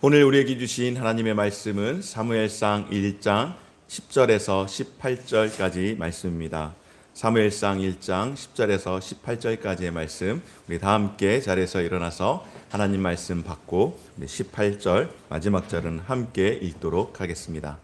오늘 우리에게 주신 하나님의 말씀은 사무엘상 1장 10절에서 18절까지 말씀입니다. 사무엘상 1장 10절에서 18절까지의 말씀, 우리 다 함께 자리에서 일어나서 하나님 말씀 받고 18절 마지막 절은 함께 읽도록 하겠습니다.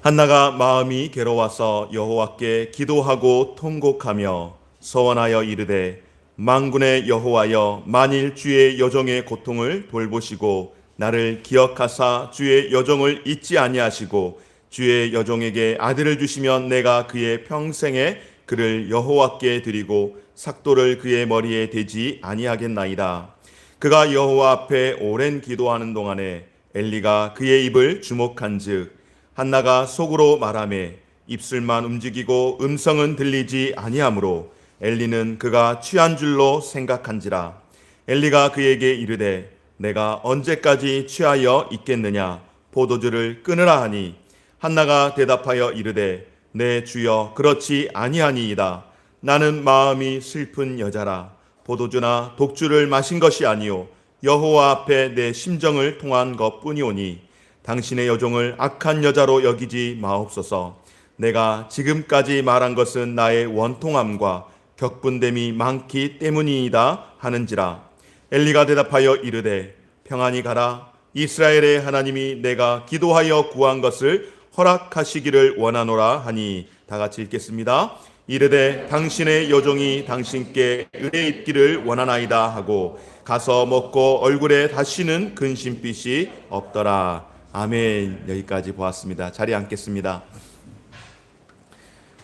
한나가 마음이 괴로워서 여호와께 기도하고 통곡하며 서원하여 이르되 만군의 여호와여, 만일 주의 여종의 고통을 돌보시고 나를 기억하사 주의 여종을 잊지 아니하시고 주의 여종에게 아들을 주시면 내가 그의 평생에 그를 여호와께 드리고 삭도를 그의 머리에 대지 아니하겠나이다. 그가 여호와 앞에 오랜 기도하는 동안에 엘리가 그의 입을 주목한즉 한나가 속으로 말하매 입술만 움직이고 음성은 들리지 아니하므로 엘리는 그가 취한 줄로 생각한지라. 엘리가 그에게 이르되 내가 언제까지 취하여 있겠느냐, 포도주를 끊으라 하니 한나가 대답하여 이르되 내 주여 그렇지 아니하니이다. 나는 마음이 슬픈 여자라. 포도주나 독주를 마신 것이 아니요 여호와 앞에 내 심정을 통한 것뿐이오니 당신의 여종을 악한 여자로 여기지 마옵소서. 내가 지금까지 말한 것은 나의 원통함과 격분됨이 많기 때문이다 하는지라. 엘리가 대답하여 이르되 평안히 가라. 이스라엘의 하나님이 내가 기도하여 구한 것을 허락하시기를 원하노라 하니, 다 같이 읽겠습니다. 이르되 당신의 여종이 당신께 은혜 입기를 원하나이다 하고 가서 먹고 얼굴에 다시는 근심빛이 없더라. 아멘. 여기까지 보았습니다. 자리에 앉겠습니다.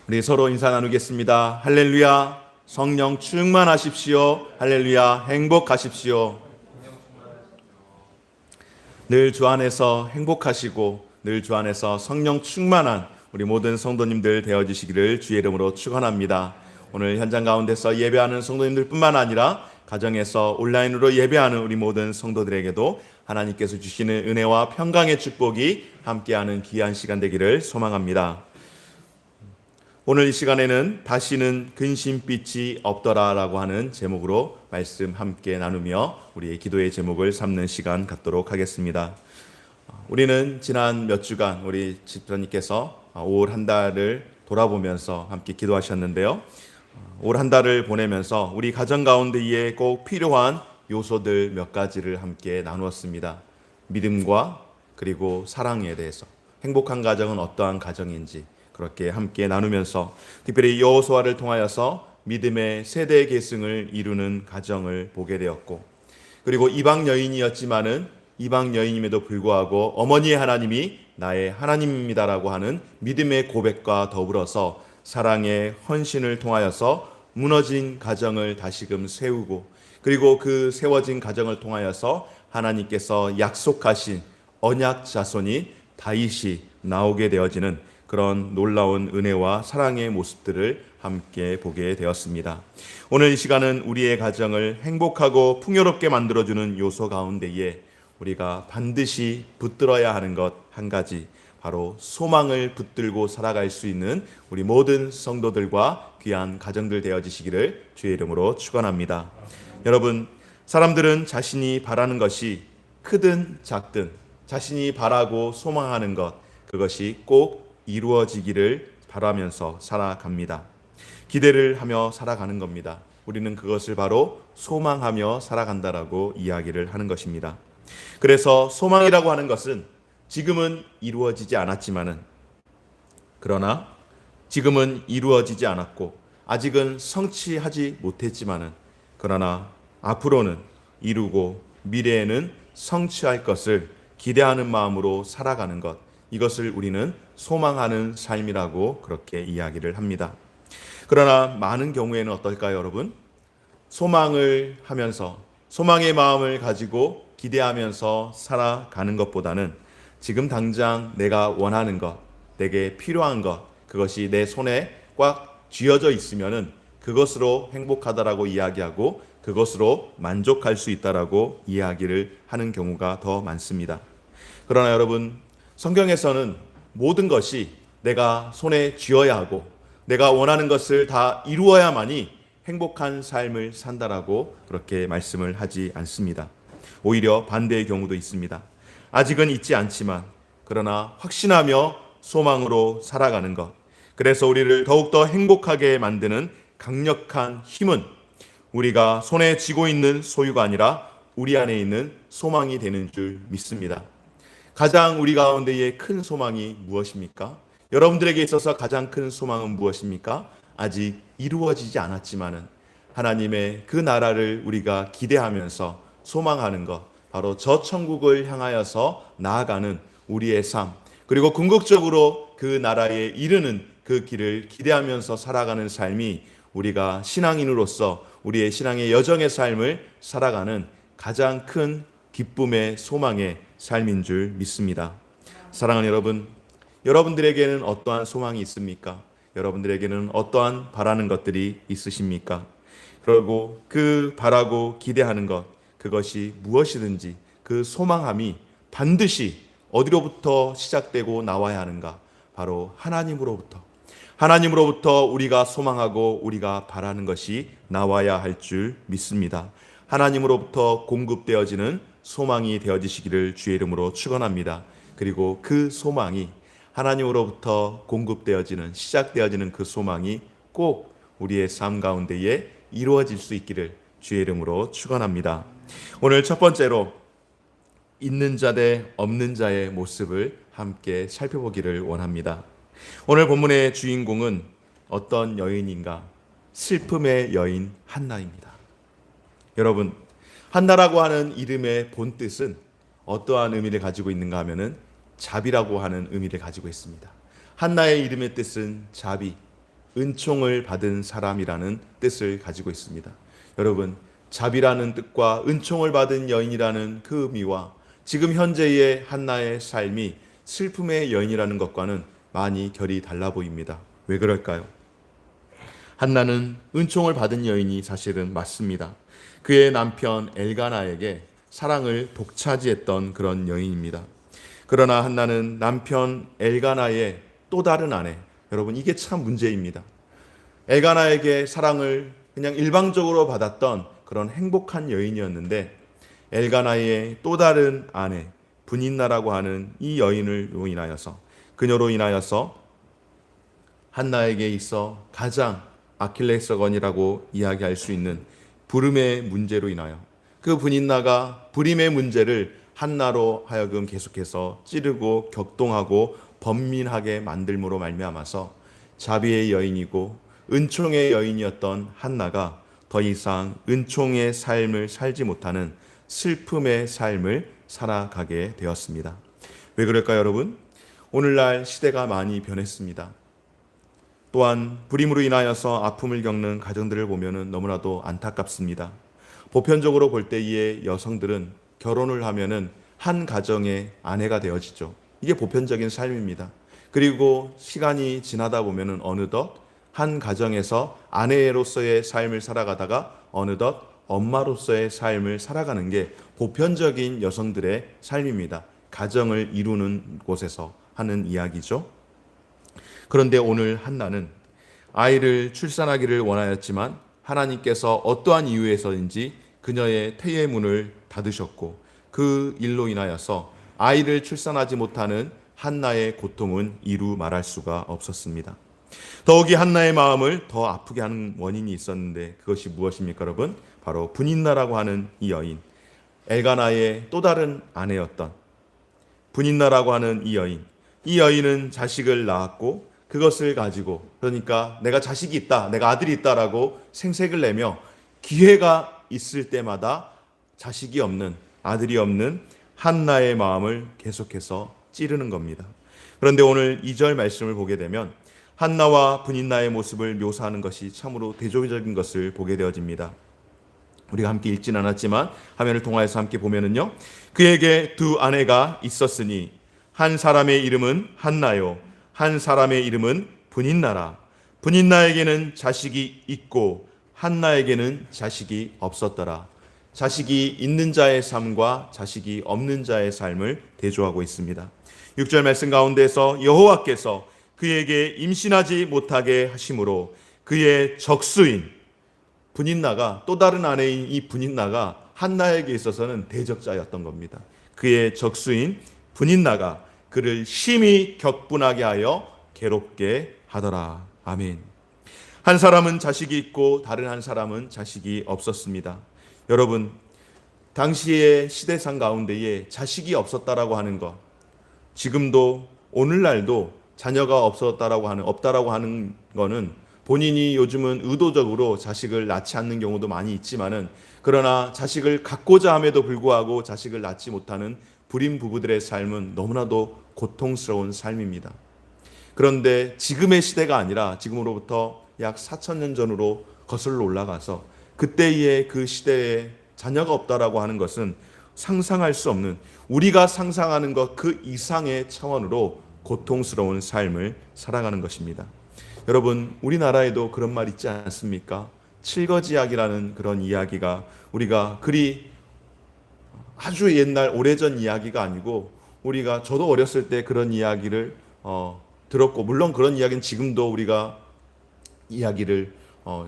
우리 서로 인사 나누겠습니다. 할렐루야. 성령 충만하십시오. 할렐루야. 행복하십시오. 늘 주 안에서 행복하시고 늘 주 안에서 성령 충만한 우리 모든 성도님들 되어주시기를 주의 이름으로 축원합니다. 오늘 현장 가운데서 예배하는 성도님들뿐만 아니라 가정에서 온라인으로 예배하는 우리 모든 성도들에게도 하나님께서 주시는 은혜와 평강의 축복이 함께하는 귀한 시간 되기를 소망합니다. 오늘 이 시간에는 다시는 근심빛이 없더라라고 하는 제목으로 말씀 함께 나누며 우리의 기도의 제목을 삼는 시간 갖도록 하겠습니다. 우리는 지난 몇 주간 우리 집사님께서 올 한 달을 돌아보면서 함께 기도하셨는데요. 올 한 달을 보내면서 우리 가정 가운데에 꼭 필요한 요소들 몇 가지를 함께 나누었습니다. 믿음과 그리고 사랑에 대해서, 행복한 가정은 어떠한 가정인지 그렇게 함께 나누면서 특별히 여호수아를 통하여서 믿음의 세대 계승을 이루는 가정을 보게 되었고, 그리고 이방 여인이었지만은 이방 여인임에도 불구하고 어머니의 하나님이 나의 하나님입니다라고 하는 믿음의 고백과 더불어서 사랑의 헌신을 통하여서 무너진 가정을 다시금 세우고, 그리고 그 세워진 가정을 통하여서 하나님께서 약속하신 언약 자손이 다윗이 나오게 되어지는 그런 놀라운 은혜와 사랑의 모습들을 함께 보게 되었습니다. 오늘 이 시간은 우리의 가정을 행복하고 풍요롭게 만들어주는 요소 가운데에 우리가 반드시 붙들어야 하는 것 한 가지, 바로 소망을 붙들고 살아갈 수 있는 우리 모든 성도들과 귀한 가정들 되어지시기를 주의 이름으로 축원합니다. 여러분, 사람들은 자신이 바라는 것이 크든 작든 자신이 바라고 소망하는 것, 그것이 꼭 이루어지기를 바라면서 살아갑니다. 기대를 하며 살아가는 겁니다. 우리는 그것을 바로 소망하며 살아간다라고 이야기를 하는 것입니다. 그래서 소망이라고 하는 것은 지금은 이루어지지 않았지만은, 그러나 지금은 이루어지지 않았고 아직은 성취하지 못했지만은, 그러나 앞으로는 이루고 미래에는 성취할 것을 기대하는 마음으로 살아가는 것, 이것을 우리는 소망하는 삶이라고 그렇게 이야기를 합니다. 그러나 많은 경우에는 어떨까요, 여러분? 소망을 하면서, 소망의 마음을 가지고 기대하면서 살아가는 것보다는 지금 당장 내가 원하는 것, 내게 필요한 것, 그것이 내 손에 꽉 쥐어져 있으면은 그것으로 행복하다라고 이야기하고 그것으로 만족할 수 있다라고 이야기를 하는 경우가 더 많습니다. 그러나 여러분, 성경에서는 모든 것이 내가 손에 쥐어야 하고 내가 원하는 것을 다 이루어야만이 행복한 삶을 산다라고 그렇게 말씀을 하지 않습니다. 오히려 반대의 경우도 있습니다. 아직은 있지 않지만 그러나 확신하며 소망으로 살아가는 것. 그래서 우리를 더욱더 행복하게 만드는 강력한 힘은 우리가 손에 쥐고 있는 소유가 아니라 우리 안에 있는 소망이 되는 줄 믿습니다. 가장 우리 가운데의 큰 소망이 무엇입니까? 여러분들에게 있어서 가장 큰 소망은 무엇입니까? 아직 이루어지지 않았지만은 하나님의 그 나라를 우리가 기대하면서 소망하는 것, 바로 저 천국을 향하여서 나아가는 우리의 삶, 그리고 궁극적으로 그 나라에 이르는 그 길을 기대하면서 살아가는 삶이 우리가 신앙인으로서 우리의 신앙의 여정의 삶을 살아가는 가장 큰 기쁨의 소망의 삶인 줄 믿습니다. 사랑하는 여러분, 여러분들에게는 어떠한 소망이 있습니까? 여러분들에게는 어떠한 바라는 것들이 있으십니까? 그리고 그 바라고 기대하는 것, 그것이 무엇이든지 그 소망함이 반드시 어디로부터 시작되고 나와야 하는가? 바로 하나님으로부터 우리가 소망하고 우리가 바라는 것이 나와야 할 줄 믿습니다. 하나님으로부터 공급되어지는 소망이 되어지시기를 주의 이름으로 축원합니다. 그리고 그 소망이 하나님으로부터 공급되어지는 시작되어지는 그 소망이 꼭 우리의 삶 가운데에 이루어질 수 있기를 주의 이름으로 축원합니다. 오늘 첫 번째로 있는 자 대 없는 자의 모습을 함께 살펴보기를 원합니다. 오늘 본문의 주인공은 어떤 여인인가? 슬픔의 여인 한나입니다. 여러분, 한나라고 하는 이름의 본 뜻은 어떠한 의미를 가지고 있는가 하면은 자비라고 하는 의미를 가지고 있습니다. 한나의 이름의 뜻은 자비, 은총을 받은 사람이라는 뜻을 가지고 있습니다. 여러분, 자비라는 뜻과 은총을 받은 여인이라는 그 의미와 지금 현재의 한나의 삶이 슬픔의 여인이라는 것과는 많이 결이 달라 보입니다. 왜 그럴까요? 한나는 은총을 받은 여인이 사실은 맞습니다. 그의 남편 엘가나에게 사랑을 독차지했던 그런 여인입니다. 그러나 한나는 남편 엘가나의 또 다른 아내, 여러분 이게 참 문제입니다. 엘가나에게 사랑을 그냥 일방적으로 받았던 그런 행복한 여인이었는데 엘가나의 또 다른 아내 분인나라고 하는 이 여인으로 인하여서 그녀로 인하여서 한나에게 있어 가장 아킬레스건이라고 이야기할 수 있는 부름의 문제로 인하여 그 분인나가 부림의 문제를 한나로 하여금 계속해서 찌르고 격동하고 번민하게 만들므로 말미암아서 자비의 여인이고 은총의 여인이었던 한나가 더 이상 은총의 삶을 살지 못하는 슬픔의 삶을 살아가게 되었습니다. 왜 그럴까요, 여러분? 오늘날 시대가 많이 변했습니다. 또한 불임으로 인하여서 아픔을 겪는 가정들을 보면 너무나도 안타깝습니다. 보편적으로 볼 때의 여성들은 결혼을 하면은 한 가정의 아내가 되어지죠. 이게 보편적인 삶입니다. 그리고 시간이 지나다 보면은 어느덧 한 가정에서 아내로서의 삶을 살아가다가 어느덧 엄마로서의 삶을 살아가는 게 보편적인 여성들의 삶입니다. 가정을 이루는 곳에서 하는 이야기죠. 그런데 오늘 한나는 아이를 출산하기를 원하였지만 하나님께서 어떠한 이유에서인지 그녀의 태의 문을 닫으셨고 그 일로 인하여서 아이를 출산하지 못하는 한나의 고통은 이루 말할 수가 없었습니다. 더욱이 한나의 마음을 더 아프게 하는 원인이 있었는데 그것이 무엇입니까, 여러분? 바로 분인나라고 하는 이 여인, 엘가나의 또 다른 아내였던 분인나라고 하는 이 여인은 자식을 낳았고 그것을 가지고, 그러니까 내가 자식이 있다, 내가 아들이 있다라고 생색을 내며 기회가 있을 때마다 자식이 없는, 아들이 없는 한나의 마음을 계속해서 찌르는 겁니다. 그런데 오늘 2절 말씀을 보게 되면 한나와 분인나의 모습을 묘사하는 것이 참으로 대조적인 것을 보게 되어집니다. 우리가 함께 읽진 않았지만 화면을 통하여서 함께 보면은요, 그에게 두 아내가 있었으니 한 사람의 이름은 한나요, 한 사람의 이름은 분인나라. 분인나에게는 자식이 있고 한나에게는 자식이 없었더라. 자식이 있는 자의 삶과 자식이 없는 자의 삶을 대조하고 있습니다. 6절 말씀 가운데서 여호와께서 그에게 임신하지 못하게 하심으로 그의 적수인, 분인나가, 또 다른 아내인 이 분인나가 한나에게 있어서는 대적자였던 겁니다. 그의 적수인 분인나가 그를 심히 격분하게 하여 괴롭게 하더라. 아멘. 한 사람은 자식이 있고 다른 한 사람은 자식이 없었습니다. 여러분, 당시의 시대상 가운데에 자식이 없었다라고 하는 것, 지금도 오늘날도 자녀가 없다라고 하는 거는 본인이 요즘은 의도적으로 자식을 낳지 않는 경우도 많이 있지만은, 그러나 자식을 갖고자 함에도 불구하고 자식을 낳지 못하는 불임 부부들의 삶은 너무나도 고통스러운 삶입니다. 그런데 지금의 시대가 아니라 지금으로부터 약 4,000년 전으로 거슬러 올라가서 그때의 그 시대에 자녀가 없다라고 하는 것은 상상할 수 없는, 우리가 상상하는 것 그 이상의 차원으로 고통스러운 삶을 살아가는 것입니다. 여러분, 우리나라에도 그런 말 있지 않습니까? 칠거지약이라는 그런 이야기가 우리가 그리 아주 옛날 오래전 이야기가 아니고, 우리가 저도 어렸을 때 그런 이야기를 들었고, 물론 그런 이야기는 지금도 우리가 이야기를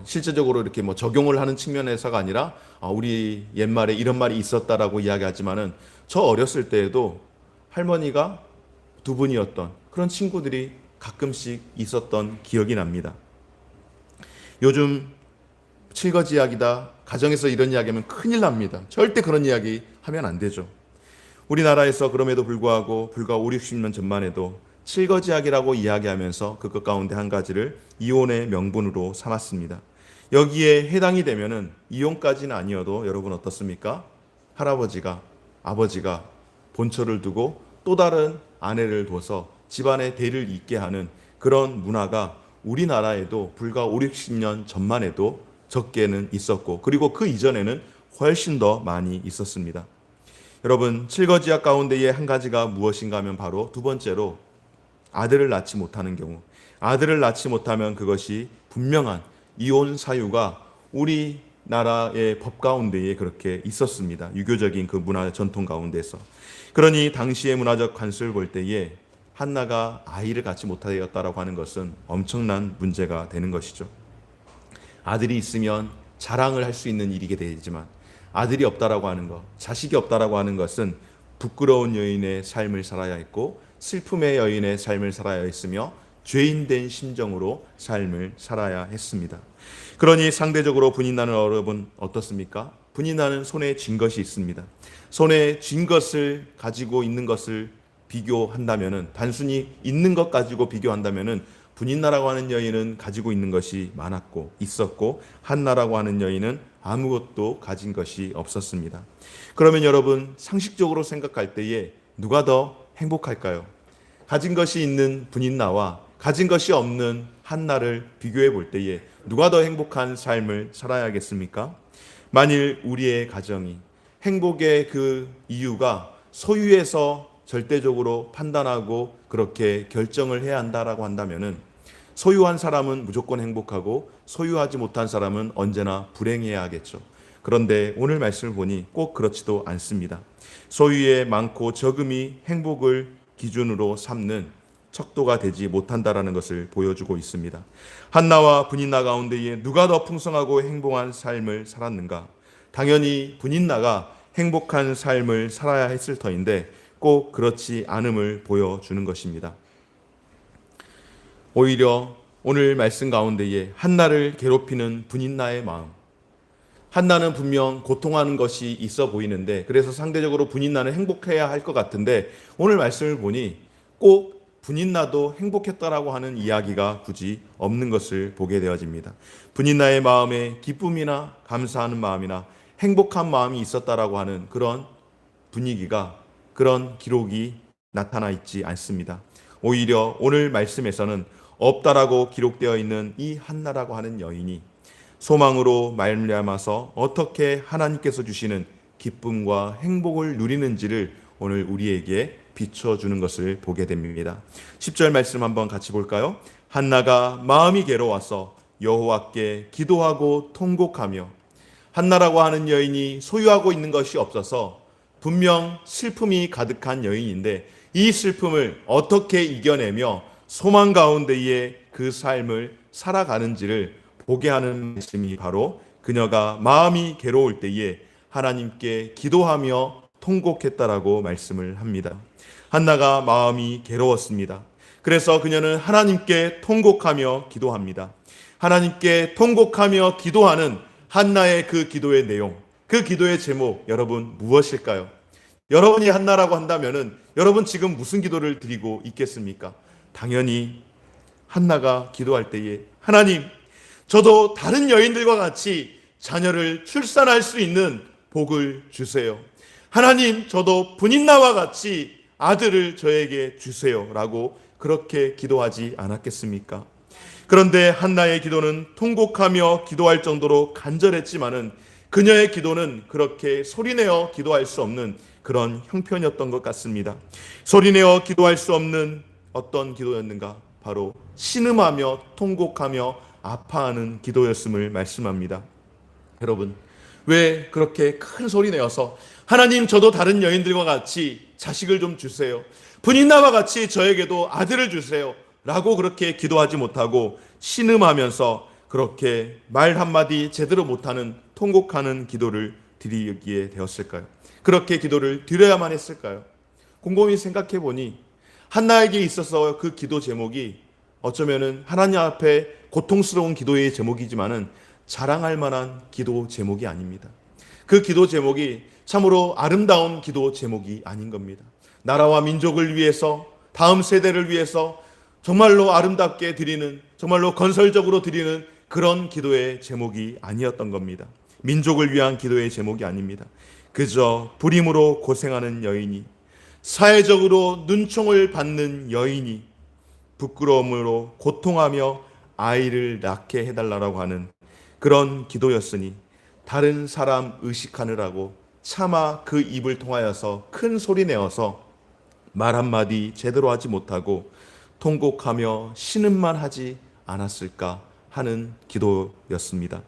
실제적으로 이렇게 뭐 적용을 하는 측면에서가 아니라 우리 옛말에 이런 말이 있었다라고 이야기하지만은, 저 어렸을 때에도 할머니가 두 분이었던 그런 친구들이 가끔씩 있었던 기억이 납니다. 요즘 칠거지약이다, 가정에서 이런 이야기하면 큰일 납니다. 절대 그런 이야기 하면 안 되죠. 우리나라에서 그럼에도 불구하고 불과 5, 60년 전만 해도 칠거지약이라고 이야기하면서 그것 가운데 한 가지를 이혼의 명분으로 삼았습니다. 여기에 해당이 되면은 이혼까지는 아니어도 여러분 어떻습니까? 할아버지가, 아버지가 본처를 두고 또 다른 아내를 둬서 집안의 대를 잇게 하는 그런 문화가 우리나라에도 불과 5, 60년 전만 해도 적게는 있었고, 그리고 그 이전에는 훨씬 더 많이 있었습니다. 여러분, 칠거지약 가운데의 한 가지가 무엇인가 하면 바로 두 번째로 아들을 낳지 못하는 경우, 아들을 낳지 못하면 그것이 분명한 이혼 사유가 우리나라의 법 가운데에 그렇게 있었습니다. 유교적인 그 문화 전통 가운데서. 그러니 당시의 문화적 관습을 볼 때에 한나가 아이를 갖지 못하였다라고 하는 것은 엄청난 문제가 되는 것이죠. 아들이 있으면 자랑을 할 수 있는 일이게 되지만, 아들이 없다라고 하는 것, 자식이 없다라고 하는 것은 부끄러운 여인의 삶을 살아야 했고, 슬픔의 여인의 삶을 살아야 했으며, 죄인된 심정으로 삶을 살아야 했습니다. 그러니 상대적으로 분인나는 여러분 어떻습니까? 분인나는 손에 쥔 것이 있습니다. 손에 쥔 것을 가지고 있는 것을 비교한다면은, 단순히 있는 것 가지고 비교한다면은, 분인나라고 하는 여인은 가지고 있는 것이 많았고 있었고, 한나라고 하는 여인은 아무것도 가진 것이 없었습니다. 그러면 여러분, 상식적으로 생각할 때에 누가 더 행복할까요? 가진 것이 있는 분인나와 가진 것이 없는 한나를 비교해 볼 때에 누가 더 행복한 삶을 살아야겠습니까? 만일 우리의 가정이 행복의 그 이유가 소유에서 절대적으로 판단하고 그렇게 결정을 해야 한다라고 한다면은, 소유한 사람은 무조건 행복하고 소유하지 못한 사람은 언제나 불행해야 하겠죠. 그런데 오늘 말씀을 보니 꼭 그렇지도 않습니다. 소유의 많고 적음이 행복을 기준으로 삼는 척도가 되지 못한다라는 것을 보여주고 있습니다. 한나와 분인나 가운데에 누가 더 풍성하고 행복한 삶을 살았는가? 당연히 분인나가 행복한 삶을 살아야 했을 터인데 꼭 그렇지 않음을 보여주는 것입니다. 오히려 오늘 말씀 가운데에 한나를 괴롭히는 분인나의 마음, 한나는 분명 고통하는 것이 있어 보이는데, 그래서 상대적으로 분인나는 행복해야 할 것 같은데, 오늘 말씀을 보니 꼭 분인나도 행복했다라고 하는 이야기가 굳이 없는 것을 보게 되어집니다. 분인나의 마음에 기쁨이나 감사하는 마음이나 행복한 마음이 있었다라고 하는 그런 분위기가, 그런 기록이 나타나 있지 않습니다. 오히려 오늘 말씀에서는 없다라고 기록되어 있는 이 한나라고 하는 여인이 소망으로 말미암아서 어떻게 하나님께서 주시는 기쁨과 행복을 누리는지를 오늘 우리에게 비춰주는 것을 보게 됩니다. 10절 말씀 한번 같이 볼까요? 한나가 마음이 괴로워서 여호와께 기도하고 통곡하며, 한나라고 하는 여인이 소유하고 있는 것이 없어서 분명 슬픔이 가득한 여인인데, 이 슬픔을 어떻게 이겨내며 소망 가운데에 그 삶을 살아가는지를 보게 하는 말씀이 바로 그녀가 마음이 괴로울 때에 하나님께 기도하며 통곡했다라고 말씀을 합니다. 한나가 마음이 괴로웠습니다. 그래서 그녀는 하나님께 통곡하며 기도합니다. 하나님께 통곡하며 기도하는 한나의 그 기도의 내용, 그 기도의 제목, 여러분 무엇일까요? 여러분이 한나라고 한다면은 여러분 지금 무슨 기도를 드리고 있겠습니까? 당연히 한나가 기도할 때에 하나님, 저도 다른 여인들과 같이 자녀를 출산할 수 있는 복을 주세요. 하나님, 저도 분인나와 같이 아들을 저에게 주세요. 라고 그렇게 기도하지 않았겠습니까? 그런데 한나의 기도는 통곡하며 기도할 정도로 간절했지만은 그녀의 기도는 그렇게 소리내어 기도할 수 없는 그런 형편이었던 것 같습니다. 소리내어 기도할 수 없는 어떤 기도였는가? 바로 신음하며 통곡하며 아파하는 기도였음을 말씀합니다. 여러분, 왜 그렇게 큰 소리 내어서 하나님, 저도 다른 여인들과 같이 자식을 좀 주세요. 분인나와 같이 저에게도 아들을 주세요. 라고 그렇게 기도하지 못하고 신음하면서 그렇게 말 한마디 제대로 못하는 통곡하는 기도를 드리기에 되었을까요? 그렇게 기도를 드려야만 했을까요? 곰곰이 생각해 보니 한나에게 있어서 그 기도 제목이 어쩌면은 하나님 앞에 고통스러운 기도의 제목이지만은 자랑할 만한 기도 제목이 아닙니다. 그 기도 제목이 참으로 아름다운 기도 제목이 아닌 겁니다. 나라와 민족을 위해서, 다음 세대를 위해서 정말로 아름답게 드리는, 정말로 건설적으로 드리는 그런 기도의 제목이 아니었던 겁니다. 민족을 위한 기도의 제목이 아닙니다. 그저 불임으로 고생하는 여인이, 사회적으로 눈총을 받는 여인이 부끄러움으로 고통하며 아이를 낳게 해달라고 하는 그런 기도였으니 다른 사람 의식하느라고 차마 그 입을 통하여서 큰 소리 내어서 말 한마디 제대로 하지 못하고 통곡하며 신음만 하지 않았을까 하는 기도였습니다.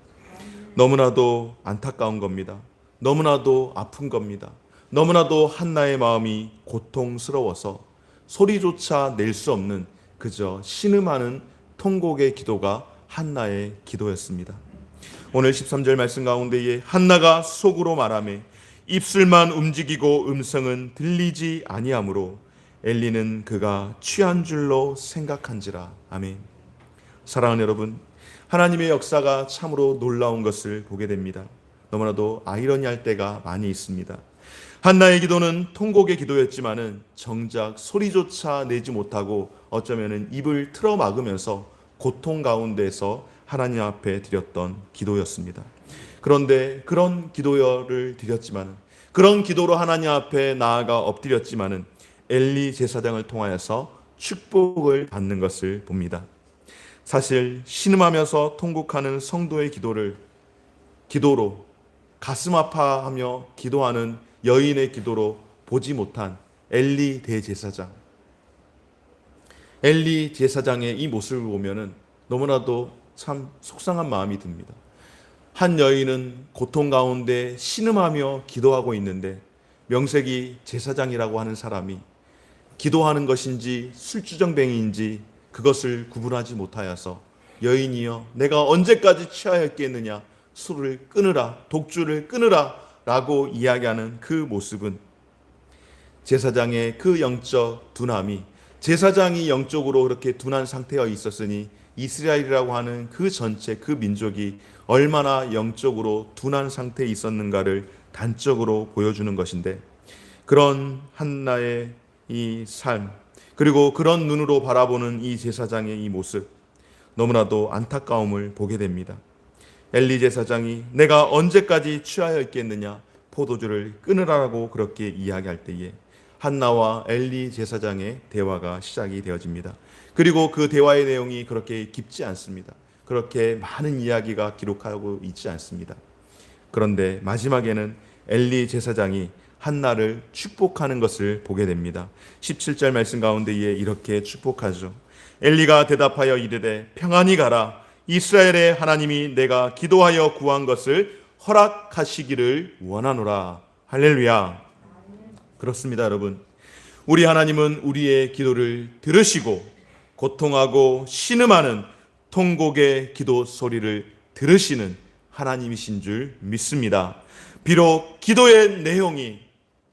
너무나도 안타까운 겁니다. 너무나도 아픈 겁니다. 너무나도 한나의 마음이 고통스러워서 소리조차 낼 수 없는 그저 신음하는 통곡의 기도가 한나의 기도였습니다. 오늘 13절 말씀 가운데에 한나가 속으로 말하매 입술만 움직이고 음성은 들리지 아니하므로 엘리는 그가 취한 줄로 생각한지라. 아멘. 사랑하는 여러분, 하나님의 역사가 참으로 놀라운 것을 보게 됩니다. 너무나도 아이러니할 때가 많이 있습니다. 한나의 기도는 통곡의 기도였지만은 정작 소리조차 내지 못하고 어쩌면은 입을 틀어 막으면서 고통 가운데서 하나님 앞에 드렸던 기도였습니다. 그런데 그런 기도를 드렸지만은, 그런 기도로 하나님 앞에 나아가 엎드렸지만은 엘리 제사장을 통하여서 축복을 받는 것을 봅니다. 사실 신음하면서 통곡하는 성도의 기도로 가슴 아파하며 기도하는 여인의 기도로 보지 못한 엘리 대제사장, 엘리 제사장의 이 모습을 보면은 너무나도 참 속상한 마음이 듭니다. 한 여인은 고통 가운데 신음하며 기도하고 있는데 명색이 제사장이라고 하는 사람이 기도하는 것인지 술주정뱅이인지 그것을 구분하지 못하여서 여인이여 내가 언제까지 취하였겠느냐, 술을 끊으라, 독주를 끊으라 라고 이야기하는 그 모습은 제사장의 그 영적 둔함이, 제사장이 영적으로 그렇게 둔한 상태에 있었으니 이스라엘이라고 하는 그 전체 그 민족이 얼마나 영적으로 둔한 상태에 있었는가를 단적으로 보여주는 것인데, 그런 한나의 이 삶, 그리고 그런 눈으로 바라보는 이 제사장의 이 모습, 너무나도 안타까움을 보게 됩니다. 엘리 제사장이 내가 언제까지 취하여 있겠느냐, 포도주를 끊으라고 그렇게 이야기할 때에 한나와 엘리 제사장의 대화가 시작이 되어집니다. 그리고 그 대화의 내용이 그렇게 깊지 않습니다. 그렇게 많은 이야기가 기록하고 있지 않습니다. 그런데 마지막에는 엘리 제사장이 한나를 축복하는 것을 보게 됩니다. 17절 말씀 가운데에 이렇게 축복하죠. 엘리가 대답하여 이르되 평안히 가라. 이스라엘의 하나님이 내가 기도하여 구한 것을 허락하시기를 원하노라. 할렐루야. 그렇습니다, 여러분. 우리 하나님은 우리의 기도를 들으시고 고통하고 신음하는 통곡의 기도 소리를 들으시는 하나님이신 줄 믿습니다. 비록 기도의 내용이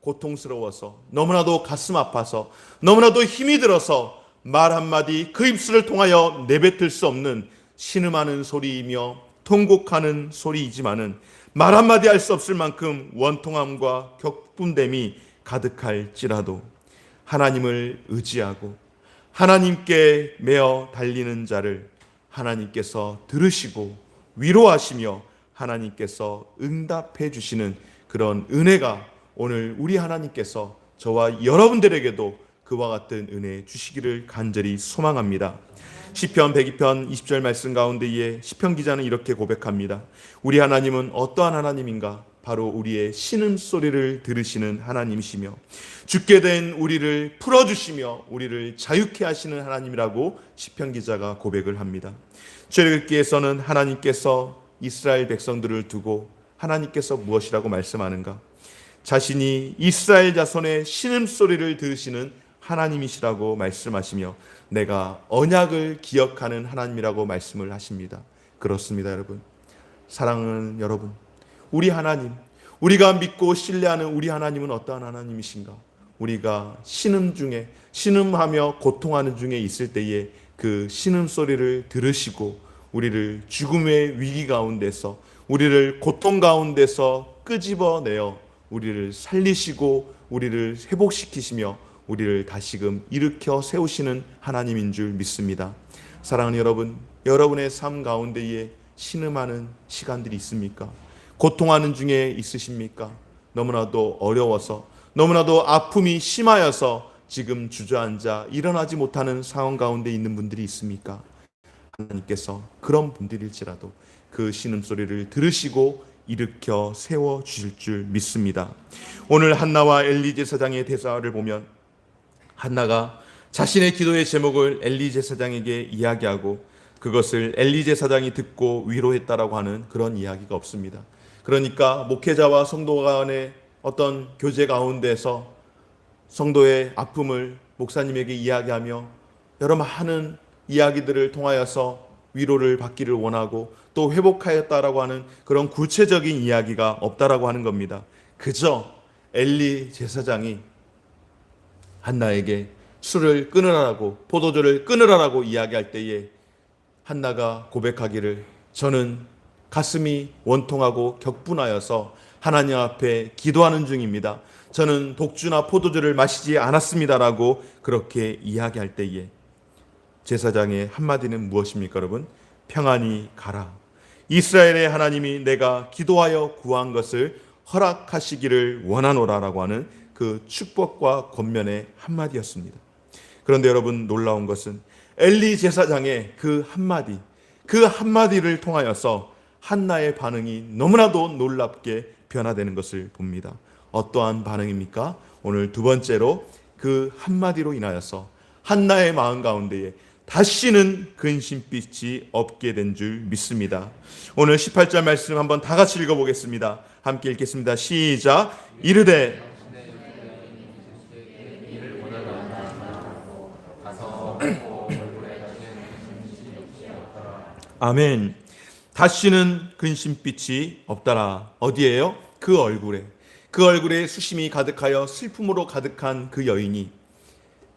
고통스러워서 너무나도 가슴 아파서 너무나도 힘이 들어서 말 한마디 그 입술을 통하여 내뱉을 수 없는 신음하는 소리이며 통곡하는 소리이지만은 말 한마디 할 수 없을 만큼 원통함과 격분됨이 가득할지라도 하나님을 의지하고 하나님께 매어 달리는 자를 하나님께서 들으시고 위로하시며 하나님께서 응답해 주시는 그런 은혜가 오늘 우리 하나님께서 저와 여러분들에게도 그와 같은 은혜 주시기를 간절히 소망합니다. 시편 102편 20절 말씀 가운데에 시편 기자는 이렇게 고백합니다. 우리 하나님은 어떠한 하나님인가? 바로 우리의 신음소리를 들으시는 하나님이시며 죽게 된 우리를 풀어주시며 우리를 자유케 하시는 하나님이라고 시편 기자가 고백을 합니다. 출애굽기에서는 하나님께서 이스라엘 백성들을 두고 하나님께서 무엇이라고 말씀하는가? 자신이 이스라엘 자손의 신음소리를 들으시는 하나님이시라고 말씀하시며 내가 언약을 기억하는 하나님이라고 말씀을 하십니다. 그렇습니다, 여러분. 사랑하는 여러분, 우리 하나님, 우리가 믿고 신뢰하는 우리 하나님은 어떠한 하나님이신가? 우리가 신음 중에, 신음하며 고통하는 중에 있을 때에 그 신음소리를 들으시고 우리를 죽음의 위기 가운데서, 우리를 고통 가운데서 끄집어내어 우리를 살리시고 우리를 회복시키시며 우리를 다시금 일으켜 세우시는 하나님인 줄 믿습니다. 사랑하는 여러분, 여러분의 삶 가운데에 신음하는 시간들이 있습니까? 고통하는 중에 있으십니까? 너무나도 어려워서, 너무나도 아픔이 심하여서 지금 주저앉아 일어나지 못하는 상황 가운데 있는 분들이 있습니까? 하나님께서 그런 분들일지라도 그 신음소리를 들으시고 일으켜 세워주실 줄 믿습니다. 오늘 한나와 엘리 제사장의 대사를 보면 한나가 자신의 기도의 제목을 엘리 제사장에게 이야기하고 그것을 엘리 제사장이 듣고 위로했다라고 하는 그런 이야기가 없습니다. 그러니까 목회자와 성도 간의 어떤 교제 가운데서 성도의 아픔을 목사님에게 이야기하며 여러 많은 이야기들을 통하여서 위로를 받기를 원하고 또 회복하였다라고 하는 그런 구체적인 이야기가 없다라고 하는 겁니다. 그저 엘리 제사장이 한나에게 술을 끊으라고, 포도주를 끊으라고 이야기할 때에 한나가 고백하기를 저는 가슴이 원통하고 격분하여서 하나님 앞에 기도하는 중입니다. 저는 독주나 포도주를 마시지 않았습니다라고 그렇게 이야기할 때에 제사장의 한마디는 무엇입니까, 여러분? 평안히 가라. 이스라엘의 하나님이 내가 기도하여 구한 것을 허락하시기를 원하노라라고 하는 그 축복과 권면의 한마디였습니다. 그런데 여러분, 놀라운 것은 엘리 제사장의 그 한마디를 통하여서 한나의 반응이 너무나도 놀랍게 변화되는 것을 봅니다. 어떠한 반응입니까? 오늘 두 번째로 그 한마디로 인하여서 한나의 마음 가운데에 다시는 근심빛이 없게 된 줄 믿습니다. 오늘 18절 말씀 한번 다 같이 읽어보겠습니다. 함께 읽겠습니다. 시작. 이르되 아멘. 다시는 근심빛이 없더라. 어디에요? 그 얼굴에. 그 얼굴에 수심이 가득하여 슬픔으로 가득한 그 여인이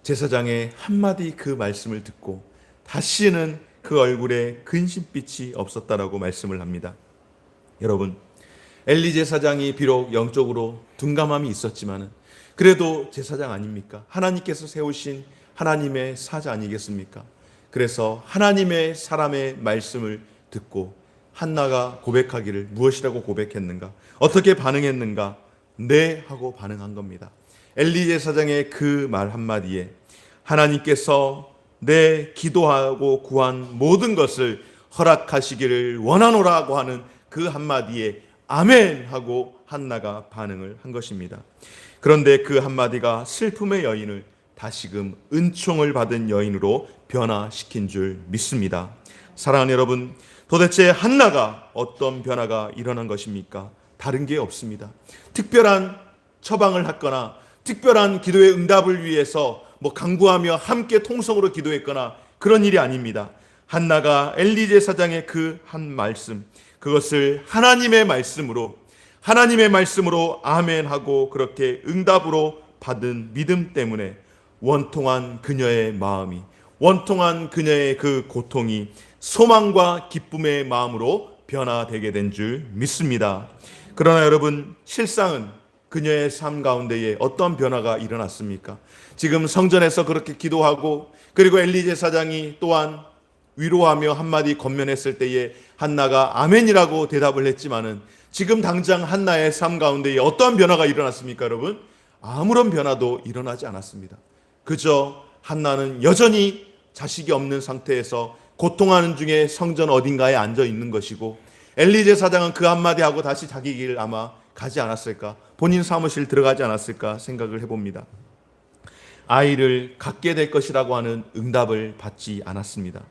제사장의 한마디 그 말씀을 듣고 다시는 그 얼굴에 근심빛이 없었다라고 말씀을 합니다. 여러분, 엘리 제사장이 비록 영적으로 둔감함이 있었지만은 그래도 제사장 아닙니까? 하나님께서 세우신 하나님의 사자 아니겠습니까? 그래서 하나님의 사람의 말씀을 듣고 한나가 고백하기를 무엇이라고 고백했는가? 어떻게 반응했는가? 네 하고 반응한 겁니다. 엘리 제사장의 그 말 한마디에 하나님께서 내 기도하고 구한 모든 것을 허락하시기를 원하노라고 하는 그 한마디에 아멘 하고 한나가 반응을 한 것입니다. 그런데 그 한마디가 슬픔의 여인을 다시금 은총을 받은 여인으로 변화시킨 줄 믿습니다. 사랑하는 여러분, 도대체 한나가 어떤 변화가 일어난 것입니까? 다른 게 없습니다. 특별한 처방을 했거나 특별한 기도의 응답을 위해서 간구하며 함께 통성으로 기도했거나 그런 일이 아닙니다. 한나가 엘리 제사장의 그 한 말씀, 그것을 하나님의 말씀으로 아멘하고 그렇게 응답으로 받은 믿음 때문에 원통한 그녀의 마음이, 원통한 그녀의 그 고통이 소망과 기쁨의 마음으로 변화되게 된 줄 믿습니다. 그러나 여러분, 실상은 그녀의 삶 가운데에 어떤 변화가 일어났습니까? 지금 성전에서 그렇게 기도하고, 그리고 엘리 제사장이 또한 위로하며 한마디 권면했을 때에 한나가 아멘이라고 대답을 했지만은, 지금 당장 한나의 삶 가운데에 어떠한 변화가 일어났습니까, 여러분? 아무런 변화도 일어나지 않았습니다. 그저 한나는 여전히 자식이 없는 상태에서 고통하는 중에 성전 어딘가에 앉아 있는 것이고, 엘리 제사장은 그 한마디 하고 다시 자기 길 아마 가지 않았을까, 본인 사무실 들어가지 않았을까 생각을 해봅니다. 아이를 갖게 될 것이라고 하는 응답을 받지 않았습니다.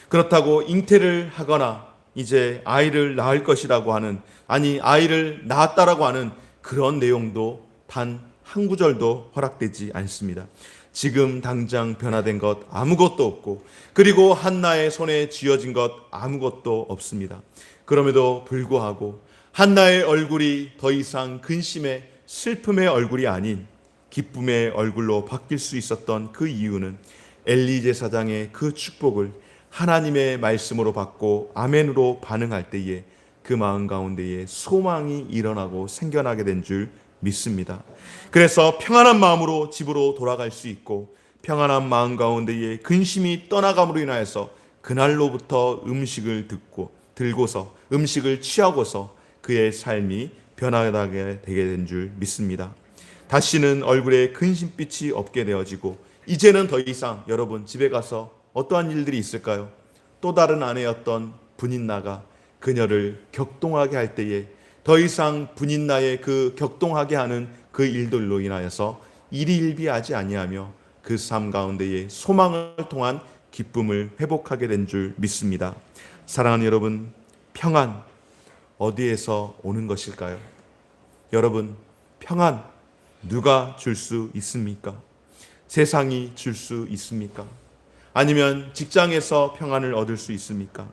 그렇다고 잉태를 하거나 이제 아이를 낳을 것이라고 하는, 아니 아이를 낳았다라고 하는 그런 내용도 단 한 구절도 허락되지 않습니다. 지금 당장 변화된 것 아무것도 없고, 그리고 한나의 손에 쥐어진 것 아무것도 없습니다. 그럼에도 불구하고 한나의 얼굴이 더 이상 근심의 슬픔의 얼굴이 아닌 기쁨의 얼굴로 바뀔 수 있었던 그 이유는 엘리 제사장의 그 축복을 하나님의 말씀으로 받고 아멘으로 반응할 때에 그 마음 가운데에 소망이 일어나고 생겨나게 된 줄 믿습니다. 그래서 평안한 마음으로 집으로 돌아갈 수 있고, 평안한 마음 가운데에 근심이 떠나감으로 인하여서 그날로부터 들고서 음식을 취하고서 그의 삶이 변화하게 되게 된 줄 믿습니다. 다시는 얼굴에 근심빛이 없게 되어지고, 이제는 더 이상 여러분 집에 가서 어떠한 일들이 있을까요? 또 다른 아내였던 분인나가 그녀를 격동하게 할 때에 더 이상 분인나의 그 격동하게 하는 그 일들로 인하여서 일희일비하지 아니하며 그 삶 가운데에 소망을 통한 기쁨을 회복하게 된 줄 믿습니다. 사랑하는 여러분, 평안 어디에서 오는 것일까요? 여러분, 평안 누가 줄 수 있습니까? 세상이 줄 수 있습니까? 아니면 직장에서 평안을 얻을 수 있습니까?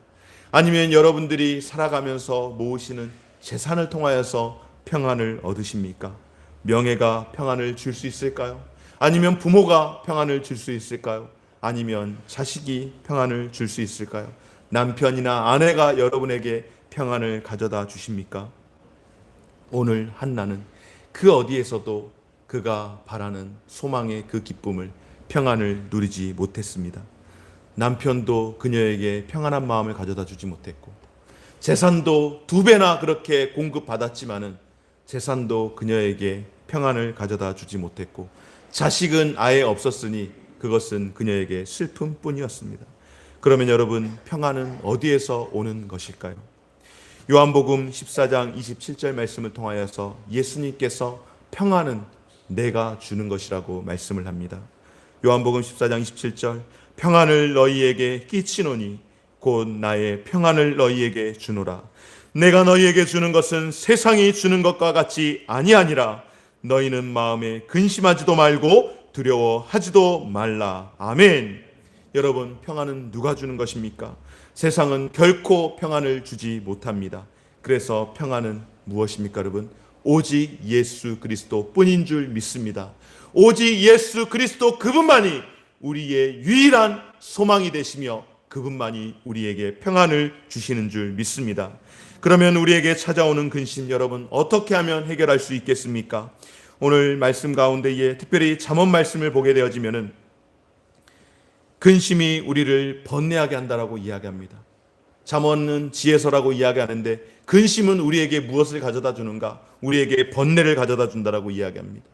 아니면 여러분들이 살아가면서 모으시는 재산을 통하여서 평안을 얻으십니까? 명예가 평안을 줄 수 있을까요? 아니면 부모가 평안을 줄 수 있을까요? 아니면 자식이 평안을 줄 수 있을까요? 남편이나 아내가 여러분에게 평안을 가져다 주십니까? 오늘 한나는 그 어디에서도 그가 바라는 소망의 그 기쁨을, 평안을 누리지 못했습니다. 남편도 그녀에게 평안한 마음을 가져다 주지 못했고, 재산도 2배나 그렇게 공급받았지만은 재산도 그녀에게 평안을 가져다 주지 못했고, 자식은 아예 없었으니 그것은 그녀에게 슬픔뿐이었습니다. 그러면 여러분, 평안은 어디에서 오는 것일까요? 요한복음 14장 27절 말씀을 통하여서 예수님께서 평안은 내가 주는 것이라고 말씀을 합니다. 요한복음 14장 27절, 평안을 너희에게 끼치노니 곧 나의 평안을 너희에게 주노라. 내가 너희에게 주는 것은 세상이 주는 것과 같이 아니하니라. 너희는 마음에 근심하지도 말고 두려워하지도 말라. 아멘. 여러분, 평안은 누가 주는 것입니까? 세상은 결코 평안을 주지 못합니다. 그래서 평안은 무엇입니까, 여러분? 오직 예수 그리스도 뿐인 줄 믿습니다. 오직 예수 그리스도 그분만이 우리의 유일한 소망이 되시며 그분만이 우리에게 평안을 주시는 줄 믿습니다. 그러면 우리에게 찾아오는 근심, 여러분 어떻게 하면 해결할 수 있겠습니까? 오늘 말씀 가운데에 특별히 잠언 말씀을 보게 되어지면은 근심이 우리를 번뇌하게 한다라고 이야기합니다. 잠언은 지혜서라고 이야기하는데 근심은 우리에게 무엇을 가져다 주는가? 우리에게 번뇌를 가져다 준다라고 이야기합니다.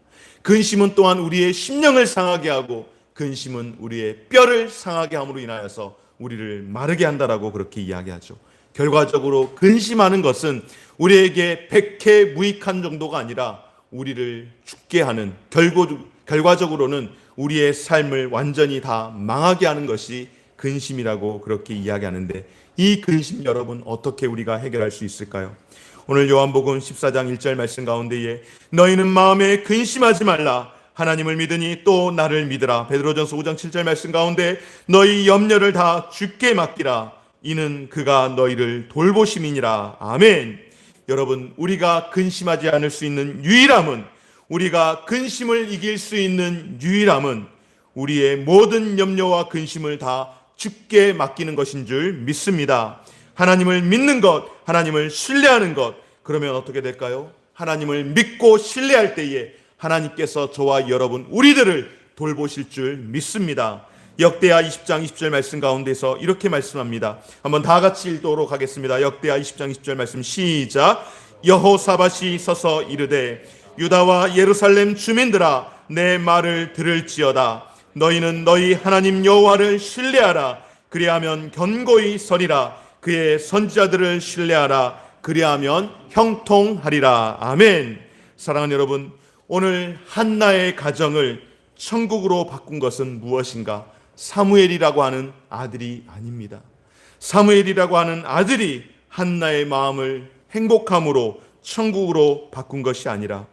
근심은 또한 우리의 심령을 상하게 하고, 근심은 우리의 뼈를 상하게 함으로 인하여서 우리를 마르게 한다라고 그렇게 이야기하죠. 결과적으로 근심하는 것은 우리에게 백해무익한 정도가 아니라 우리를 죽게 하는, 결과적으로는 우리의 삶을 완전히 다 망하게 하는 것이 근심이라고 그렇게 이야기하는데, 이 근심 여러분 어떻게 우리가 해결할 수 있을까요? 오늘 요한복음 14장 1절 말씀 가운데에 너희는 마음에 근심하지 말라. 하나님을 믿으니 또 나를 믿으라. 베드로전서 5장 7절 말씀 가운데 너희 염려를 다 주께 맡기라. 이는 그가 너희를 돌보심이니라. 아멘. 여러분, 우리가 근심하지 않을 수 있는 유일함은, 우리가 근심을 이길 수 있는 유일함은 우리의 모든 염려와 근심을 다 주께 맡기는 것인 줄 믿습니다. 하나님을 믿는 것, 하나님을 신뢰하는 것. 그러면 어떻게 될까요? 하나님을 믿고 신뢰할 때에 하나님께서 저와 여러분 우리들을 돌보실 줄 믿습니다. 역대하 20장 20절 말씀 가운데서 이렇게 말씀합니다. 한번 다 같이 읽도록 하겠습니다. 역대하 20장 20절 말씀 시작. 여호사밧이 서서 이르되 유다와 예루살렘 주민들아 내 말을 들을지어다. 너희는 너희 하나님 여호와를 신뢰하라. 그리하면 견고히 서리라. 그의 선지자들을 신뢰하라. 그리하면 형통하리라. 아멘. 사랑하는 여러분, 오늘 한나의 가정을 천국으로 바꾼 것은 무엇인가? 사무엘이라고 하는 아들이 아닙니다. 사무엘이라고 하는 아들이 한나의 마음을 행복함으로 천국으로 바꾼 것이 아니라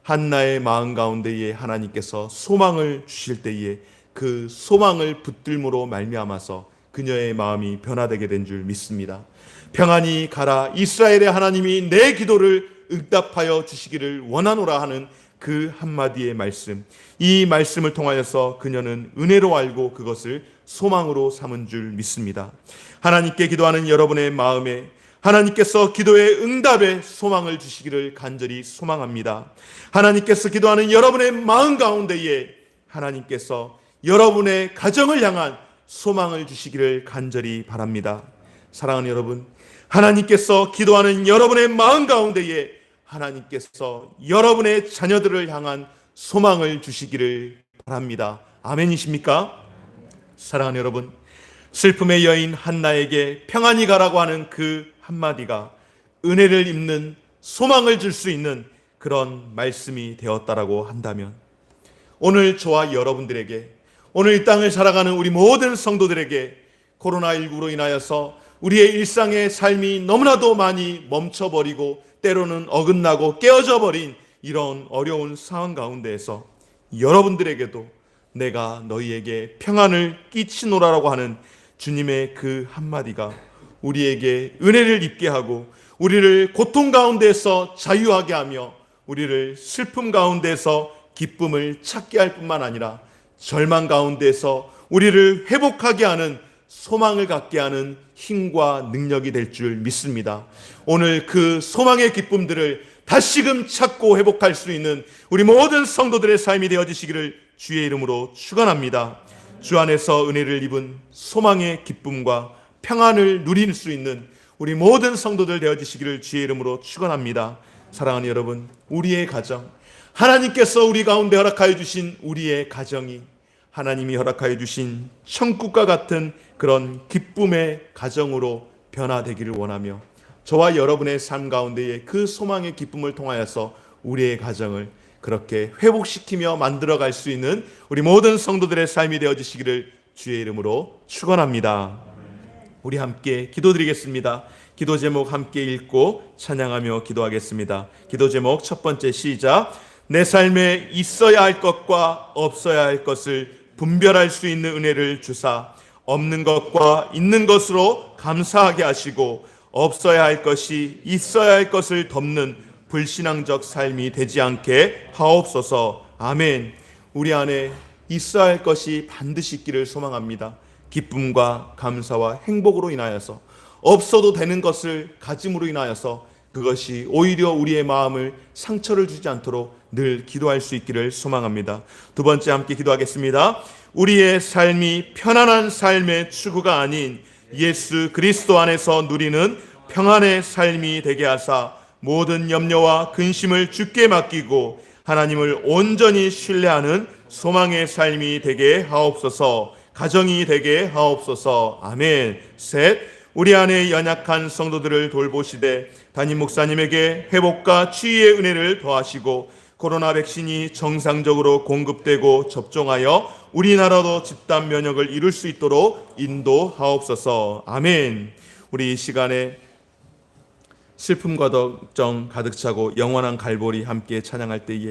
한나의 마음 가운데에 하나님께서 소망을 주실 때에 그 소망을 붙들므로 말미암아서 그녀의 마음이 변화되게 된 줄 믿습니다. 평안히 가라. 이스라엘의 하나님이 내 기도를 응답하여 주시기를 원하노라 하는 그 한마디의 말씀, 이 말씀을 통하여서 그녀는 은혜로 알고 그것을 소망으로 삼은 줄 믿습니다. 하나님께 기도하는 여러분의 마음에 하나님께서 기도의 응답에 소망을 주시기를 간절히 소망합니다. 하나님께서 기도하는 여러분의 마음 가운데에 하나님께서 여러분의 가정을 향한 소망을 주시기를 간절히 바랍니다. 사랑하는 여러분, 하나님께서 기도하는 여러분의 마음 가운데에 하나님께서 여러분의 자녀들을 향한 소망을 주시기를 바랍니다. 아멘이십니까? 사랑하는 여러분, 슬픔의 여인 한나에게 평안히 가라고 하는 그 한마디가 은혜를 입는 소망을 줄 수 있는 그런 말씀이 되었다라고 한다면, 오늘 저와 여러분들에게, 오늘 이 땅을 살아가는 우리 모든 성도들에게 코로나19로 인하여서 우리의 일상의 삶이 너무나도 많이 멈춰버리고 때로는 어긋나고 깨어져 버린 이런 어려운 상황 가운데에서 여러분들에게도 내가 너희에게 평안을 끼치노라라고 하는 주님의 그 한마디가 우리에게 은혜를 입게 하고 우리를 고통 가운데서 자유하게 하며 우리를 슬픔 가운데서 기쁨을 찾게 할 뿐만 아니라 절망 가운데서 우리를 회복하게 하는 소망을 갖게 하는 힘과 능력이 될 줄 믿습니다. 오늘 그 소망의 기쁨들을 다시금 찾고 회복할 수 있는 우리 모든 성도들의 삶이 되어지시기를 주의 이름으로 축원합니다. 주 안에서 은혜를 입은 소망의 기쁨과 평안을 누릴 수 있는 우리 모든 성도들 되어지시기를 주의 이름으로 축원합니다. 사랑하는 여러분, 우리의 가정, 하나님께서 우리 가운데 허락하여 주신 우리의 가정이 하나님이 허락하여 주신 천국과 같은 그런 기쁨의 가정으로 변화되기를 원하며 저와 여러분의 삶 가운데에 그 소망의 기쁨을 통하여서 우리의 가정을 그렇게 회복시키며 만들어갈 수 있는 우리 모든 성도들의 삶이 되어주시기를 주의 이름으로 축원합니다. 우리 함께 기도드리겠습니다. 기도 제목 함께 읽고 찬양하며 기도하겠습니다. 기도 제목 첫 번째 시작. 내 삶에 있어야 할 것과 없어야 할 것을 분별할 수 있는 은혜를 주사 없는 것과 있는 것으로 감사하게 하시고 없어야 할 것이 있어야 할 것을 덮는 불신앙적 삶이 되지 않게 하옵소서. 아멘. 우리 안에 있어야 할 것이 반드시 있기를 소망합니다. 기쁨과 감사와 행복으로 인하여서 없어도 되는 것을 가짐으로 인하여서 그것이 오히려 우리의 마음을 상처를 주지 않도록 늘 기도할 수 있기를 소망합니다. 두 번째 함께 기도하겠습니다. 우리의 삶이 편안한 삶의 추구가 아닌 예수 그리스도 안에서 누리는 평안의 삶이 되게 하사 모든 염려와 근심을 주께 맡기고 하나님을 온전히 신뢰하는 소망의 삶이 되게 하옵소서. 가정이 되게 하옵소서. 아멘. 셋, 우리 안에 연약한 성도들을 돌보시되 담임 목사님에게 회복과 치유의 은혜를 더하시고 코로나 백신이 정상적으로 공급되고 접종하여 우리나라도 집단 면역을 이룰 수 있도록 인도하옵소서. 아멘. 우리 이 시간에 슬픔과 걱정 가득 차고 영원한 갈보리 함께 찬양할 때에